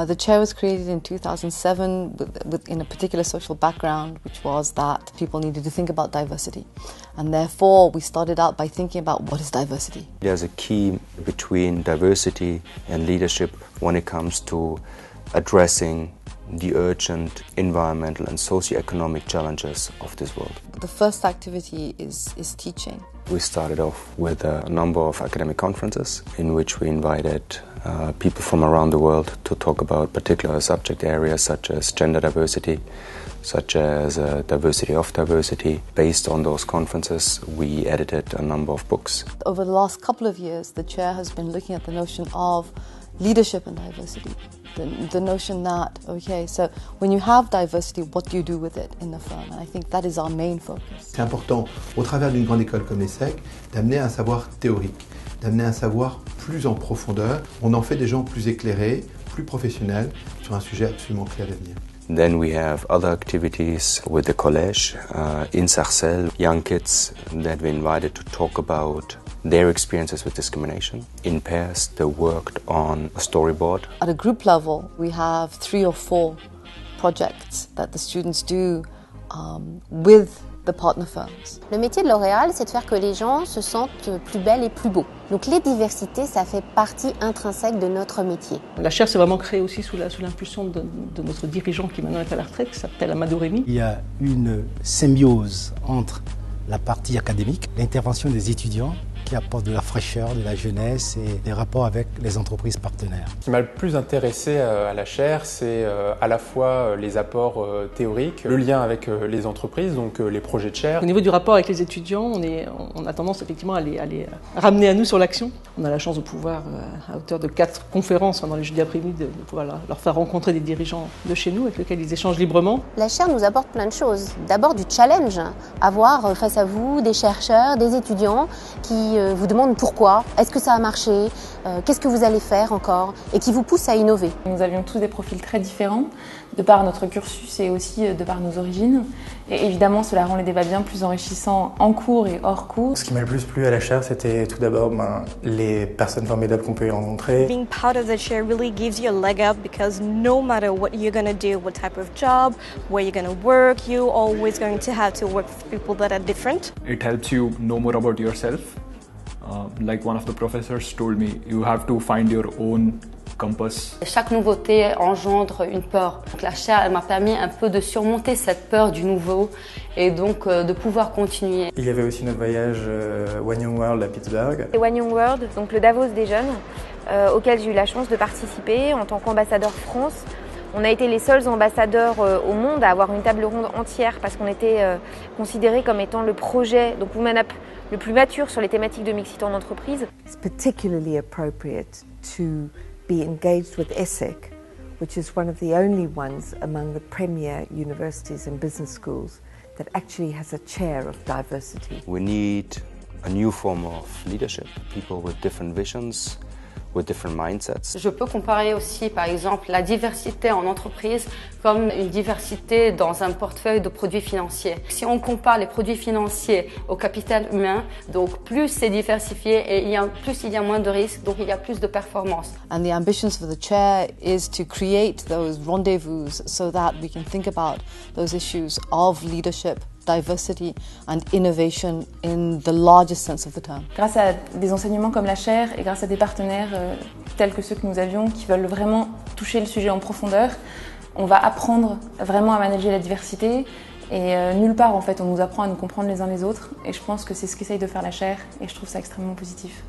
The chair was created in 2007 in a particular social background, which was that people needed to think about diversity. And therefore, we started out by thinking about what is diversity. There's a key between diversity and leadership when it comes to addressing the urgent environmental and socio-economic challenges of this world. The first activity is teaching. We started off with a number of academic conferences in which we invited people from around the world to talk about particular subject areas such as gender diversity, such as diversity of diversity. Based on those conferences, we edited a number of books. Over the last couple of years, the chair has been looking at the notion of leadership and diversity. The notion that, okay, so when you have diversity, what do you do with it in the firm? And I think that is our main focus. C'est important, au travers d'une grande école comme l'ESSEC, d'amener un savoir théorique, d'amener un savoir plus en profondeur. On en fait des gens plus éclairés, plus professionnels, sur un sujet absolument clé à l'avenir. Then we have other activities with the college in Sarcelles, young kids that we invited to talk about their experiences with discrimination. In pairs, they worked on a storyboard. At a group level, we have 3 or 4 projects that the students do with the partner firms. Le métier de L'Oréal, c'est de faire que les gens se sentent plus belles et plus beaux. Donc les diversités, ça fait partie intrinsèque de notre métier. La chaire s'est vraiment créée aussi sous l'impulsion de notre dirigeant qui maintenant est à la retraite, qui s'appelle Amadou Rémy. Il y a une symbiose entre la partie académique, l'intervention des étudiants qui apporte de la fraîcheur, de la jeunesse et des rapports avec les entreprises partenaires. Ce qui m'a le plus intéressé à la chaire, c'est à la fois les apports théoriques, le lien avec les entreprises, donc les projets de chaire. Au niveau du rapport avec les étudiants, on a tendance effectivement à les ramener à nous sur l'action. On a la chance de pouvoir, à hauteur de 4 conférences dans les jeudis après-midi, de pouvoir leur faire rencontrer des dirigeants de chez nous avec lesquels ils échangent librement. La chaire nous apporte plein de choses. D'abord du challenge, avoir face à vous des chercheurs, des étudiants qui vous demandent pourquoi, est-ce que ça a marché, qu'est-ce que vous allez faire encore, et qui vous poussent à innover. Nous avions tous des profils très différents, de par notre cursus et aussi de par nos origines. Et évidemment, cela rend les débats bien plus enrichissants en cours et hors cours. Ce qui m'a le plus plu à la chaire, c'était tout d'abord les personnes formidables qu'on peut y rencontrer. Being part of the chair really gives you a leg up because no matter what you're going to do, what type of job, where you're going to work, you're always going to have to work with people that are different. It helps you know more about yourself. Like one of the professors told me, you have to find your own compass. Chaque nouveauté engendre une peur. Donc la chaire, elle m'a permis un peu de surmonter cette peur du nouveau et donc de pouvoir continuer. Il y avait aussi notre voyage One Young World à Pittsburgh. Et One Young World, donc le Davos des jeunes, auquel j'ai eu la chance de participer en tant qu'ambassadeur France. On a été les seuls ambassadeurs au monde à avoir une table ronde entière parce qu'on était considérés comme étant le projet, donc Women Up, le plus mature sur les thématiques de mixité en entreprise. It's particularly appropriate to be engaged with ESSEC, which is one of the only ones among the premier universities and business schools that actually has a chair of diversity. We need a new form of leadership, people with different visions, with different mindsets. Je peux comparer aussi, par exemple, la diversité en entreprise comme une diversité dans un portefeuille de produits financiers. Si on compare les produits financiers au capital humain, donc plus c'est diversifié et plus il y a moins de risques, donc il y a plus de performance. And the ambitions for the chair is to create those rendezvous so that we can think about those issues of leadership, diversity and innovation in the largest sense of the term. Grâce à des enseignements comme la chaire et grâce à des partenaires tels que ceux que nous avions qui veulent vraiment toucher le sujet en profondeur, on va apprendre vraiment à manager la diversité et nulle part en fait on nous apprend à nous comprendre les uns les autres et je pense que c'est ce qu'essaye de faire la chaire et je trouve ça extrêmement positif.